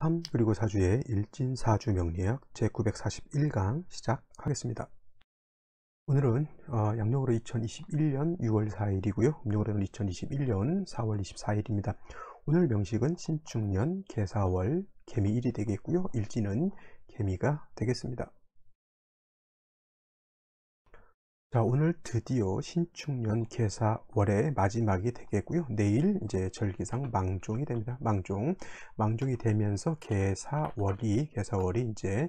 3 그리고 4주의 일진사주 명리학 제941강 시작하겠습니다. 오늘은 양력으로 2021년 6월 4일이고요. 음력으로는 2021년 4월 24일입니다. 오늘 명식은 신축년 개사월 개미일이 되겠고요. 일진은 개미가 되겠습니다. 자, 오늘 드디어 신축년 개사월의 마지막이 되겠고요. 내일 이제 절기상 망종이 됩니다. 망종이 되면서 개사월이 이제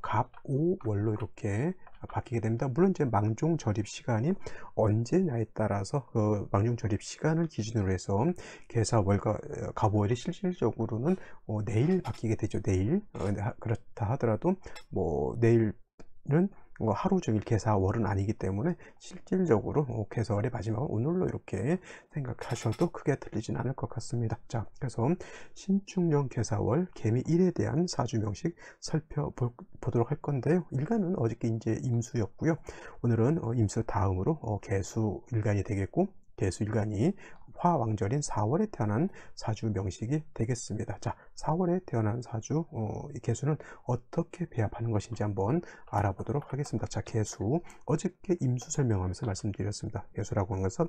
갑오월로 이렇게 바뀌게 됩니다. 물론 이제 망종 절입 시간이 언제냐에 따라서 그 망종 절입 시간을 기준으로 해서 개사월과 갑오월이 실질적으로는 내일 바뀌게 되죠. 내일 그렇다 하더라도 뭐 내일은 하루 종일 개사월은 아니기 때문에 실질적으로 개사월의 마지막은 오늘로 이렇게 생각하셔도 크게 틀리진 않을 것 같습니다. 자, 그래서 신축년 개사월 개미일에 대한 사주 명식 살펴보도록 할 건데요. 일간은 어저께 이제 임수였고요. 오늘은 임수 다음으로 개수 일간이 되겠고, 개수 일간이 화왕절인 4월에 태어난 사주 명식이 되겠습니다. 자, 4월에 태어난 사주 이 개수는 어떻게 배합하는 것인지 한번 알아보도록 하겠습니다. 자, 개수 어저께 임수 설명하면서 말씀드렸습니다. 개수라고 하는 것은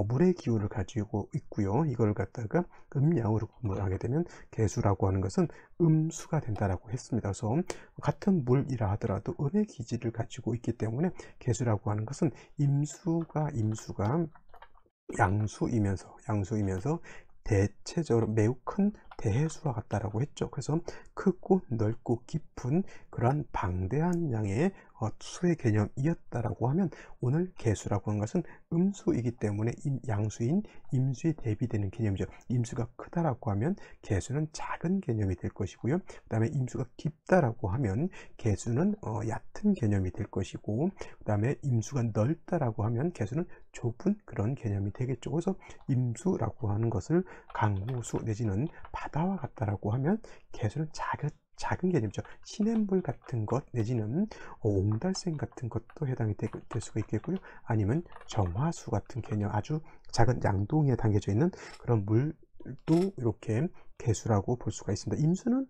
물의 기운을 가지고 있고요. 이걸 갖다가 음양으로 구분하게 되면 개수라고 하는 것은 음수가 된다라고 했습니다. 그래서 같은 물이라 하더라도 음의 기질을 가지고 있기 때문에 개수라고 하는 것은 임수가 양수이면서 대체적으로 매우 큰 대해수와 같다라고 했죠. 그래서 크고 넓고 깊은 그러한 방대한 양의 수의 개념이었다라고 하면 오늘 개수라고 하는 것은 음수이기 때문에 양수인 임수에 대비되는 개념이죠. 임수가 크다라고 하면 개수는 작은 개념이 될 것이고요. 그 다음에 임수가 깊다라고 하면 개수는 얕은 개념이 될 것이고, 그 다음에 임수가 넓다라고 하면 개수는 좁은 그런 개념이 되겠죠. 그래서 임수라고 하는 것을 강호수 내지는 바다와 같다라고 하면 개수는 작은 개념이죠. 시냇물 같은 것 내지는 옹달샘 같은 것도 해당이 될 수가 있겠고요. 아니면 정화수 같은 개념, 아주 작은 양동이에 담겨져 있는 그런 물도 이렇게 개수라고 볼 수가 있습니다. 임수는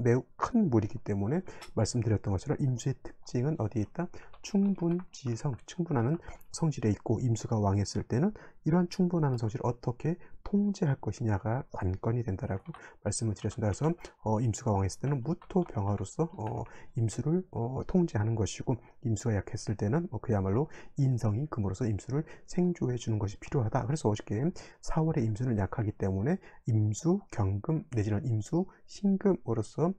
매우 큰 물이기 때문에 말씀드렸던 것처럼 임수의 특징은 어디에 있다? 충분지성, 충분하는 성질에 있고, 임수가 왕했을 때는 이러한 충분하는 성질을 어떻게 통제할 것이냐가 관건이 된다라고 말씀을 드렸습니다. 그래서 임수가 왕했을 때는 무토병화로서 임수를 통제하는 것이고, 임수가 약했을 때는 그야말로 인성이 금으로서 임수를 생조해 주는 것이 필요하다. 그래서 어저께 4월에 임수는 약하기 때문에 임수 경금 내지는 임수 신금으로서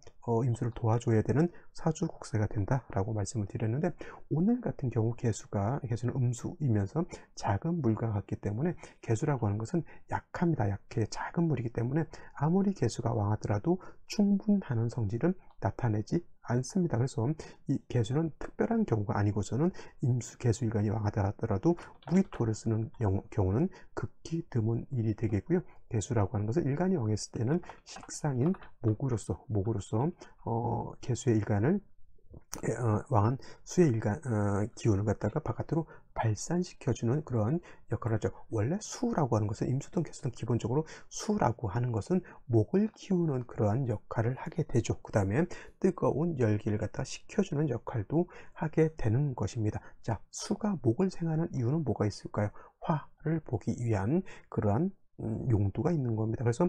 임수를 도와줘야 되는 사주 국세가 된다라고 말씀을 드렸는데, 오늘 같은 경우 개수는 음수이면서 작은 물과 같기 때문에 개수라고 하는 것은 약합니다. 약해 작은 물이기 때문에 아무리 개수가 왕하더라도 충분하는 성질은 나타내지 않습니다. 그래서 이 개수는 특별한 경우가 아니고서는 임수 개수일간이 왕하다 하더라도 무기토를 쓰는 경우는 극히 드문 일이 되겠고요. 개수라고 하는 것은 일간이 왕했을 때는 식상인 목으로서 개수의 일간을 왕한 수의 일간 기운을 갖다가 바깥으로 발산시켜주는 그런 역할을 하죠. 원래 수라고 하는 것은 임수든 개수든 기본적으로 수라고 하는 것은 목을 키우는 그러한 역할을 하게 되죠. 그 다음에 뜨거운 열기를 갖다 식혀주는 역할도 하게 되는 것입니다. 자, 수가 목을 생하는 이유는 뭐가 있을까요? 화를 보기 위한 그러한 용도가 있는 겁니다. 그래서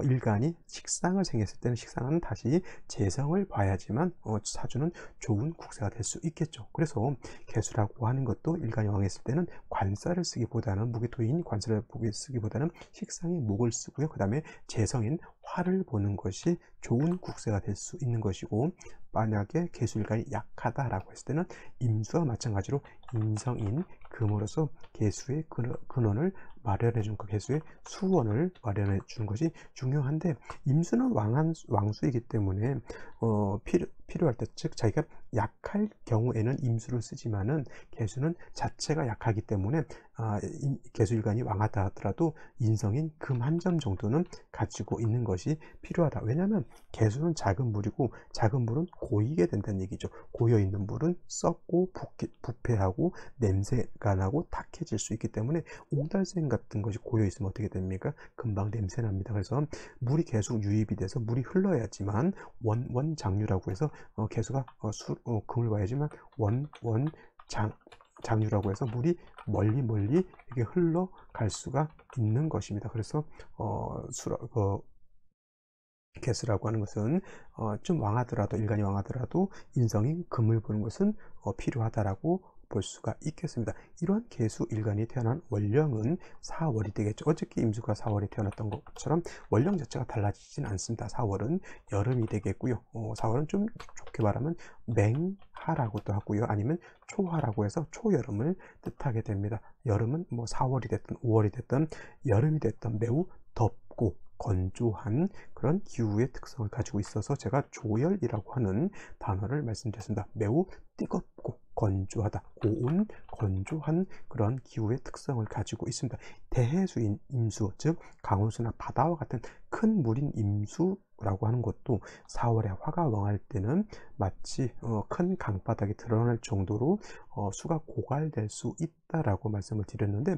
일간이 식상을 생했을 때는 식상은 다시 재성을 봐야지만 사주는 좋은 국세가 될 수 있겠죠. 그래서 개수라고 하는 것도 일간이 왕했을 때는 관사를 쓰기보다는 무기토인 관사를 쓰기보다는 식상의 목을 쓰고요. 그 다음에 재성인 화를 보는 것이 좋은 국세가 될 수 있는 것이고, 만약에 개수일간이 약하다라고 했을 때는 임수와 마찬가지로 인성인 금으로서 개수의 근원을 마련해 주는 것, 개수의 수원을 마련해 주는 것이 중요한데, 임수는 왕수이기 때문에 필요할 때, 즉 자기가 약할 경우에는 임수를 쓰지만은 개수는 자체가 약하기 때문에 개수일간이 왕하다 하더라도 인성인 금 한 점 정도는 가지고 있는 것이 필요하다. 왜냐하면 개수는 작은 물이고 작은 물은 고이게 된다는 얘기죠. 고여 있는 물은 썩고 부패하고 냄새가 나고 탁해질 수 있기 때문에 옹달샘 같은 것이 고여 있으면 어떻게 됩니까? 금방 냄새 납니다. 그래서 물이 계속 유입이 돼서 물이 흘러야지만 원장류라고 해서 개수가 금을 봐야지만 장류라고 해서 물이 멀리 이렇게 흘러갈 수가 있는 것입니다. 그래서 개수라고 하는 것은 좀 왕하더라도, 일간이 왕하더라도 인성인 금을 보는 것은 필요하다라고 볼 수가 있겠습니다. 이러한 개수 일간이 태어난 월령은 4월이 되겠죠. 어저께 임수가 4월에 태어났던 것처럼 월령 자체가 달라지진 않습니다. 4월은 여름이 되겠고요. 4월은 좀 좋게 말하면 맹하라고도 하고요. 아니면 초하라고 해서 초여름을 뜻하게 됩니다. 여름은 뭐 4월이 됐든 5월이 됐든 여름이 됐든 매우 덥고 건조한 그런 기후의 특성을 가지고 있어서 제가 조열이라고 하는 단어를 말씀드렸습니다. 매우 뜨겁고 건조하다, 고온, 건조한 그런 기후의 특성을 가지고 있습니다. 대해수인 임수, 즉 강원수나 바다와 같은 큰 물인 임수라고 하는 것도 4월에 화가 왕할 때는 마치 큰 강바닥이 드러날 정도로 수가 고갈될 수 있다라고 말씀을 드렸는데,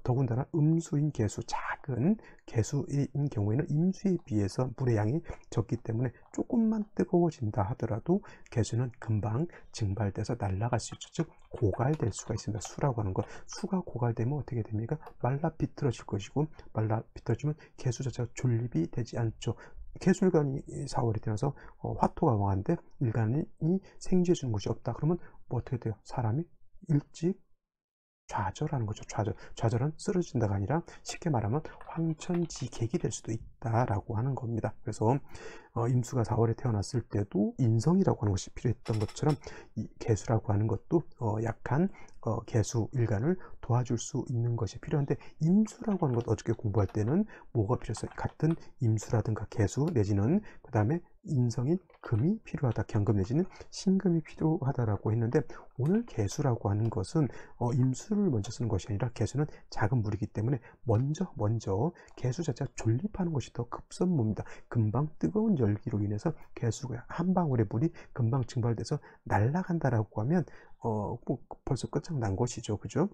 더군다나 음수인 개수, 작은 개수인 경우에는 임수에 비해서 물의 양이 적기 때문에 조금만 뜨거워진다 하더라도 개수는 금방 증발돼서 날아갈 수 있죠. 즉 고갈될 수가 있습니다. 수라고 하는 것, 수가 고갈되면 어떻게 됩니까? 말라 비틀어질 것이고, 말라 비틀어지면 개수 자체가 존립이 되지 않죠. 개수일간이 4월에 태어나서 화토가 왕한데 일간이 생쥐해 주는 것이 없다. 그러면 뭐 어떻게 돼요? 사람이 일찍 좌절하는 거죠. 좌절은 쓰러진다가 아니라 쉽게 말하면 황천지객이 될 수도 있다라고 하는 겁니다. 그래서 임수가 4월에 태어났을 때도 인성이라고 하는 것이 필요했던 것처럼 이 개수라고 하는 것도 약한 개수 일간을 도와줄 수 있는 것이 필요한데, 임수라고 하는 것 어저께 공부할 때는 뭐가 필요했어요? 같은 임수라든가 개수 내지는 그 다음에 인성인 금이 필요하다, 경금 내지는 신금이 필요하다라고 했는데, 오늘 개수라고 하는 것은 임수를 먼저 쓰는 것이 아니라 개수는 작은 물이기 때문에 먼저 개수 자체가 존립하는 것이 더 급선무입니다. 금방 뜨거운 열기로 인해서 개수가 한 방울의 물이 금방 증발돼서 날아간다라고 하면 벌써 끝장난 것이죠. 그죠?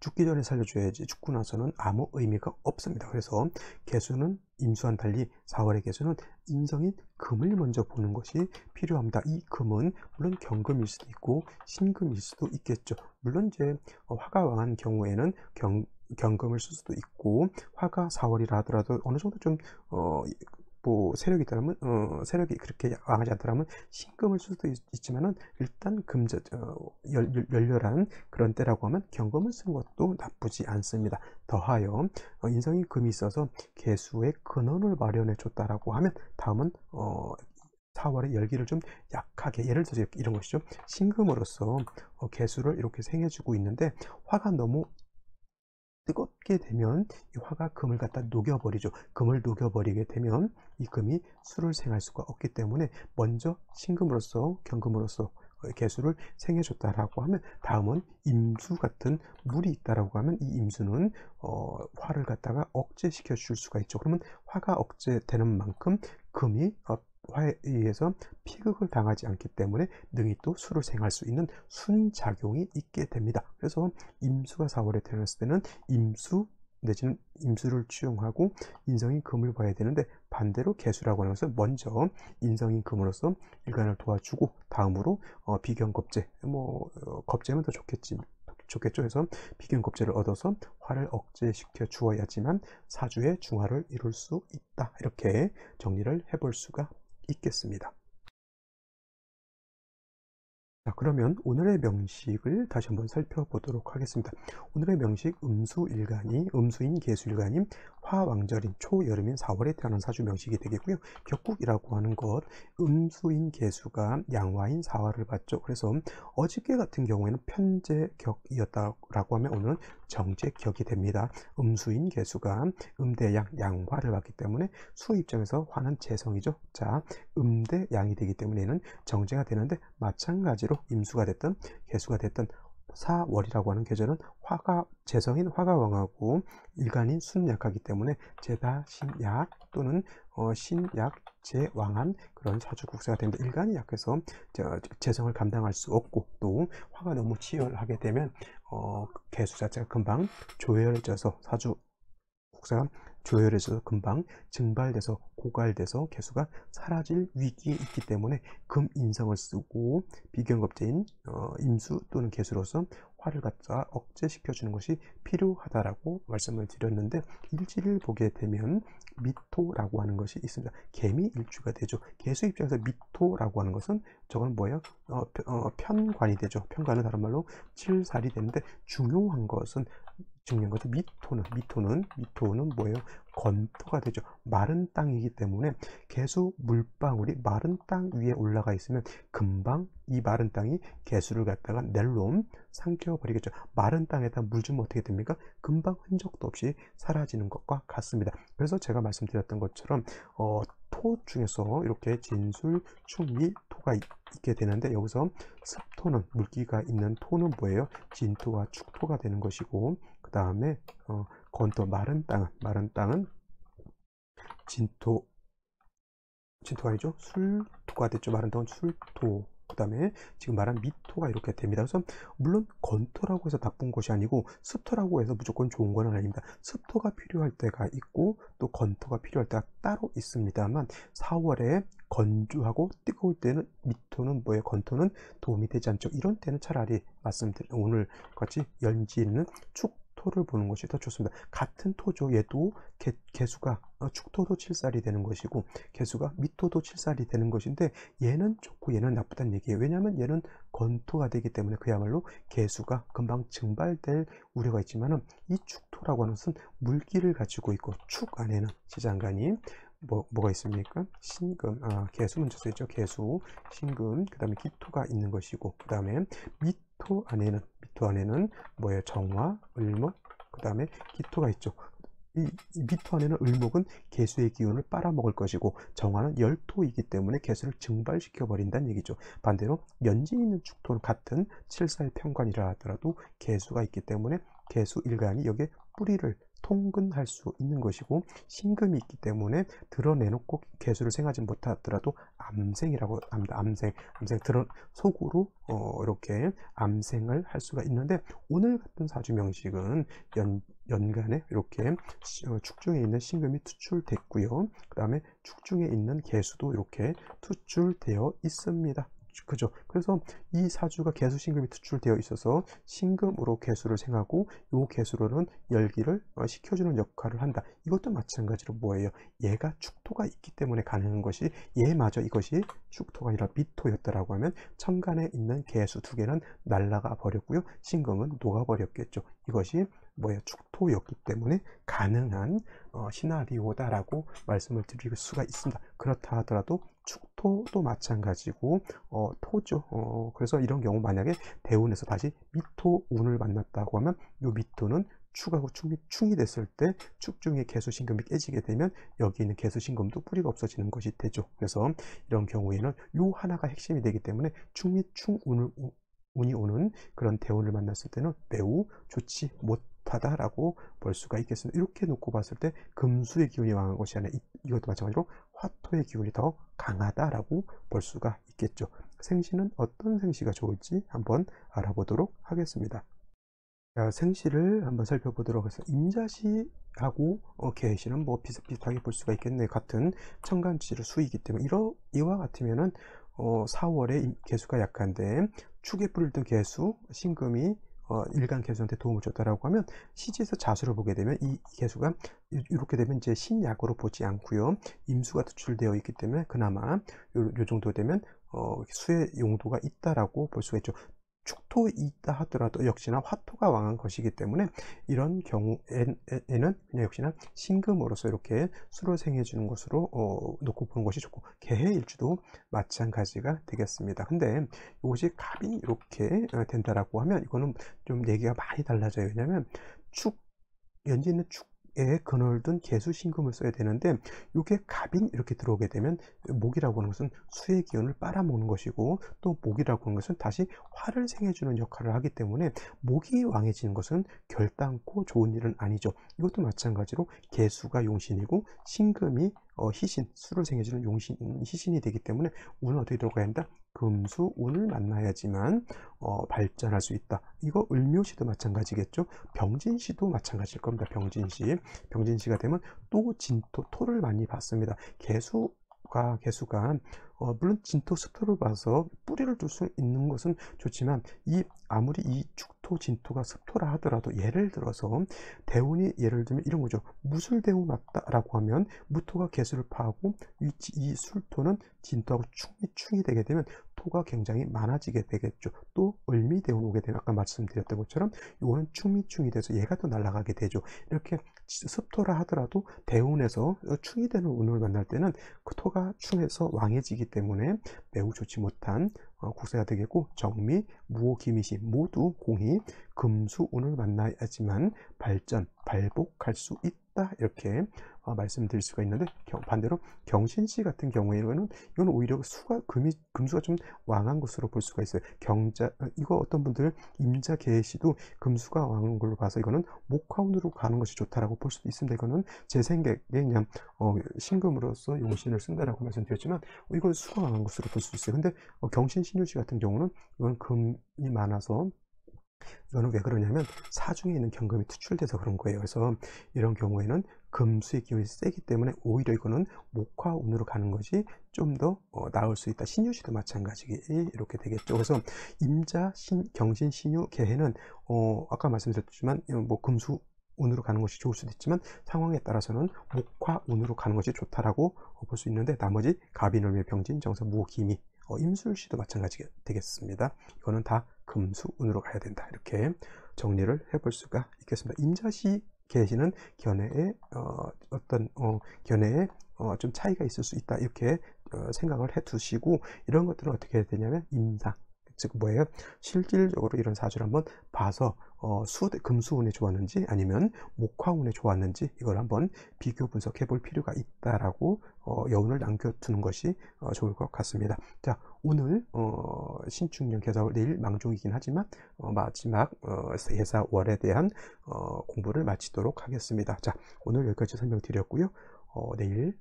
죽기 전에 살려줘야지 죽고 나서는 아무 의미가 없습니다. 그래서 개수는 임수와는 달리 4월의 개수는 인성인 금을 먼저 보는 것이 필요합니다. 이 금은 물론 경금일 수도 있고 신금일 수도 있겠죠. 물론 이제 화가 왕한 경우에는 경금을 쓸 수도 있고, 화가 4월이라 하더라도 어느 정도 좀 뭐 세력이 있다면 세력이 그렇게 강하지 않더라면 신금을 쓸 수도 있지만은 일단 열렬한 그런 때라고 하면 경금을 쓰는 것도 나쁘지 않습니다. 더하여 인성이 금이 있어서 개수의 근원을 마련해 줬다라고 하면 다음은 4월에 열기를 좀 약하게, 예를 들어서 이런 것이죠. 신금으로서 개수를 이렇게 생해주고 있는데 화가 너무 뜨겁게 되면 이 화가 금을 갖다 녹여버리죠. 금을 녹여버리게 되면 이 금이 수를 생할 수가 없기 때문에 먼저 신금으로서 경금으로서 개수를 생해줬다라고 하면 다음은 임수 같은 물이 있다라고 하면 이 임수는 화를 갖다가 억제시켜 줄 수가 있죠. 그러면 화가 억제되는 만큼 금이 화에 의해서 피극을 당하지 않기 때문에 능히 또 수를 생할 수 있는 순작용이 있게 됩니다. 그래서 임수가 4월에 태어났을 때는 임수 내지는 임수를 취용하고 인성인 금을 봐야 되는데, 반대로 개수라고 하는 것은 먼저 인성인 금으로서 일간을 도와주고 다음으로 비견겁제, 겁제면 더 좋겠죠. 해서 비견겁제를 얻어서 화를 억제시켜 주어야지만 사주의 중화를 이룰 수 있다. 이렇게 정리를 해볼 수가 있겠습니다. 자, 그러면 오늘의 명식을 다시 한번 살펴보도록 하겠습니다. 오늘의 명식, 음수인 개수일간이 화왕절인 초여름인 4월에 태어난 사주 명식이 되겠고요. 격국이라고 하는 것, 음수인 개수가 양화인 4화를 봤죠. 그래서 어저께 같은 경우에는 편제격이었다라고 하면 오늘은 정제격이 됩니다. 음수인 개수가 음대양 양화를 받기 때문에 수 입장에서 화는 재성이죠. 자, 음대양이 되기 때문에 얘는 정제가 되는데, 마찬가지로 임수가 됐든 개수가 됐든 4월이라고 하는 계절은 화가 재성인 화가 왕하고 일간인 수는 약하기 때문에 제다 신약 또는 신약 제왕한 그런 사주 국세가 됩니다. 일간이 약해서 재성을 감당할 수 없고, 또 화가 너무 치열하게 되면 개수 자체가 금방 조열해져서 사주 국세가 조열해져서 금방 증발돼서 고갈돼서 개수가 사라질 위기에 있기 때문에 금인성을 쓰고 비견겁제인 임수 또는 개수로서 화를 갖다 억제시켜주는 것이 필요하다라고 말씀을 드렸는데, 일지를 보게 되면 미토라고 하는 것이 있습니다. 개미 일주가 되죠. 개수 입장에서 미토라고 하는 것은 저건 뭐예요? 편관이 되죠. 편관은 다른 말로 칠살이 되는데, 중요한 것은 미토는 뭐예요? 건토가 되죠. 마른 땅이기 때문에 개수 물방울이 마른 땅 위에 올라가 있으면 금방 이 마른 땅이 개수를 갖다가 낼로 삼켜버리겠죠. 마른 땅에다 물 주면 어떻게 됩니까? 금방 흔적도 없이 사라지는 것과 같습니다. 그래서 제가 말씀드렸던 것처럼 토 중에서 이렇게 진술, 충미, 토가 있게 되는데, 여기서 습토는 물기가 있는 토는 뭐예요? 진토와 축토가 되는 것이고, 그 다음에 건토 마른 땅은 진토가 아니죠. 술토가 됐죠. 마른 땅은 술토. 그 다음에 지금 말한 미토가 이렇게 됩니다. 그래서 물론 건토라고 해서 나쁜 것이 아니고 습토라고 해서 무조건 좋은 건 아닙니다. 습토가 필요할 때가 있고 또 건토가 필요할 때가 따로 있습니다만, 4월에 건조하고 뜨거울 때는 미토는 뭐예요? 건토는 도움이 되지 않죠. 이런 때는 차라리 오늘 같이 연지는 축토를 보는 것이 더 좋습니다. 같은 토죠. 얘도 개수가 축토도 7살이 되는 것이고 개수가 미토도 7살이 되는 것인데, 얘는 좋고 얘는 나쁘다는 얘기예요. 왜냐하면 얘는 건토가 되기 때문에 그야말로 개수가 금방 증발될 우려가 있지만은, 이 축토라고 하는 것은 물기를 가지고 있고, 축 안에는 시장간이 뭐가 있습니까? 신금, 개수 먼저 쓰였죠. 개수, 신금, 그 다음에 기토가 있는 것이고, 그 다음에 미토 안에는 뭐예요? 정화, 을목, 그 다음에 기토가 있죠. 이 미토 안에는 을목은 개수의 기운을 빨아먹을 것이고, 정화는 열토이기 때문에 개수를 증발시켜 버린다는 얘기죠. 반대로 연지 있는 축토는 같은 칠사의 편관이라 하더라도 개수가 있기 때문에 개수 일간이 여기에 뿌리를 통근할 수 있는 것이고, 신금이 있기 때문에 드러내놓고 개수를 생하지 못하더라도 암생이라고 합니다. 암생 속으로 이렇게 암생을 할 수가 있는데, 오늘 같은 사주 명식은 연간에 이렇게 축중에 있는 신금이 투출됐고요. 그 다음에 축중에 있는 개수도 이렇게 투출되어 있습니다. 그죠? 그래서 이 사주가 개수 신금이 투출되어 있어서 신금으로 개수를 생하고, 요 개수로는 열기를 식혀주는 역할을 한다. 이것도 마찬가지로 뭐예요? 얘가 축토가 있기 때문에 가능한 것이, 얘마저 이것이 축토가 아니라 미토였다라고 하면 천간에 있는 개수 두 개는 날아가 버렸고요. 신금은 녹아 버렸겠죠. 이것이 뭐예요? 축토였기 때문에 가능한 시나리오다라고 말씀을 드릴 수가 있습니다. 그렇다 하더라도 축토도 마찬가지고 토죠. 그래서 이런 경우 만약에 대운에서 다시 미토 운을 만났다고 하면, 이 미토는 축하고 충이 됐을 때 축중의 개수 신금이 깨지게 되면 여기 있는 개수 신금도 뿌리가 없어지는 것이 되죠. 그래서 이런 경우에는 요 하나가 핵심이 되기 때문에 충 운이 오는 그런 대운을 만났을 때는 매우 좋지 못하다라고 볼 수가 있겠습니다. 이렇게 놓고 봤을 때 금수의 기운이 강한 것이 아니라 이것도 마찬가지로 화토의 기운이 더 강하다라고 볼 수가 있겠죠. 생시는 어떤 생시가 좋을지 한번 알아보도록 하겠습니다. 자, 생시를 한번 살펴보도록 하겠습니다. 임자시하고 계시는 뭐 비슷비슷하게 볼 수가 있겠네요. 같은 천간지를 수이기 때문에 이와 같으면은 4월에 개수가 약한데 축에 뿌리던 개수 신금이 일간 개수한테 도움을 줬다라고 하면, 시지에서 자수를 보게 되면 이 개수가 이렇게 되면 이제 신약으로 보지 않고요, 임수가 투출되어 있기 때문에 그나마 요 정도 되면 수의 용도가 있다라고 볼 수가 있죠. 축토 있다 하더라도 역시나 화토가 왕한 것이기 때문에 이런 경우에는 그냥 역시나 신금으로서 이렇게 수를 생해 주는 것으로 놓고 보는 것이 좋고, 개해일주도 마찬가지가 되겠습니다. 근데 이것이 갑이 이렇게 된다라고 하면 이거는 좀 얘기가 많이 달라져요. 왜냐하면 축 연지 있는 축에 근을 둔 개수 신금을 써야 되는데 요게 갑인 이렇게 들어오게 되면 목이라고 하는 것은 수의 기운을 빨아먹는 것이고 또 목이라고 하는 것은 다시 화를 생해주는 역할을 하기 때문에 목이 왕해지는 것은 결단코 좋은 일은 아니죠. 이것도 마찬가지로 개수가 용신이고 신금이 희신, 수를 생해주는 용신, 희신이 되기 때문에 운은 어떻게 들어가야 한다? 금수, 운을 만나야지만 발전할 수 있다. 이거 을묘시도 마찬가지겠죠. 병진시도 마찬가지일 겁니다. 병진시. 병진시가 되면 또 진토, 토를 많이 받습니다. 개수가 물론 진토 습토를 봐서 뿌리를 둘 수 있는 것은 좋지만 아무리 이 축토 진토가 습토라 하더라도 예를 들어서 대운이 예를 들면 이런 거죠. 무술대운 왔다라고 하면 무토가 개수를 파하고 이 술토는 진토하고 충이 되게 되면 토가 굉장히 많아지게 되겠죠. 또 을미대운 오게 되면 아까 말씀드렸던 것처럼 이거는 충이 돼서 얘가 또 날아가게 되죠. 이렇게 습토라 하더라도 대운에서 충이 되는 운을 만날 때는 그 토가 충에서 왕해지기 때문에 매우 좋지 못한 국세가 되겠고, 정미, 무호, 기미시 모두 공이 금수운을 만나야지만 발복할 수 있다. 이렇게 말씀드릴 수가 있는데, 반대로 경신시 같은 경우에는 이건 오히려 금수가 좀 왕한 것으로 볼 수가 있어요. 이거 어떤 분들 임자 계시도 금수가 왕한 걸로 봐서 이거는 목화운으로 가는 것이 좋다라고 볼 수도 있습니다. 이거는 제 생각에 그냥 신금으로서 용신을 쓴다라고 말씀드렸지만 이건 수가 왕한 것으로 볼 수 있어요. 근데 경신신유시 같은 경우는 이건 금이 많아서 이거는 왜 그러냐면 사중에 있는 경금이 투출돼서 그런 거예요. 그래서 이런 경우에는 금수의 기운이 세기 때문에 오히려 이거는 목화운으로 가는 것이 좀 더 나을 수 있다. 신유시도 마찬가지 이렇게 되겠죠. 그래서 임자, 경신, 신유, 개해는 아까 말씀드렸지만 뭐 금수 운으로 가는 것이 좋을 수도 있지만 상황에 따라서는 목화운으로 가는 것이 좋다라고 볼 수 있는데, 나머지 갑인월묘, 병진, 정사, 무호, 기미, 임술시도 마찬가지가 되겠습니다. 이거는 다 금수운으로 가야 된다. 이렇게 정리를 해볼 수가 있겠습니다. 임자시 계시는 견해에 좀 차이가 있을 수 있다. 이렇게 생각을 해 두시고, 이런 것들은 어떻게 해야 되냐면 임상, 즉 뭐예요? 실질적으로 이런 사주를 한번 봐서 금수운에 좋았는지 아니면 목화운에 좋았는지 이걸 한번 비교 분석해 볼 필요가 있다라고 여운을 남겨두는 것이 좋을 것 같습니다. 자, 오늘 신축년 개사월, 내일 망종이긴 하지만 마지막 개사월에 대한 공부를 마치도록 하겠습니다. 자, 오늘 여기까지 설명드렸고요. 내일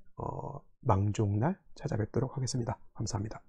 망종날 찾아뵙도록 하겠습니다. 감사합니다.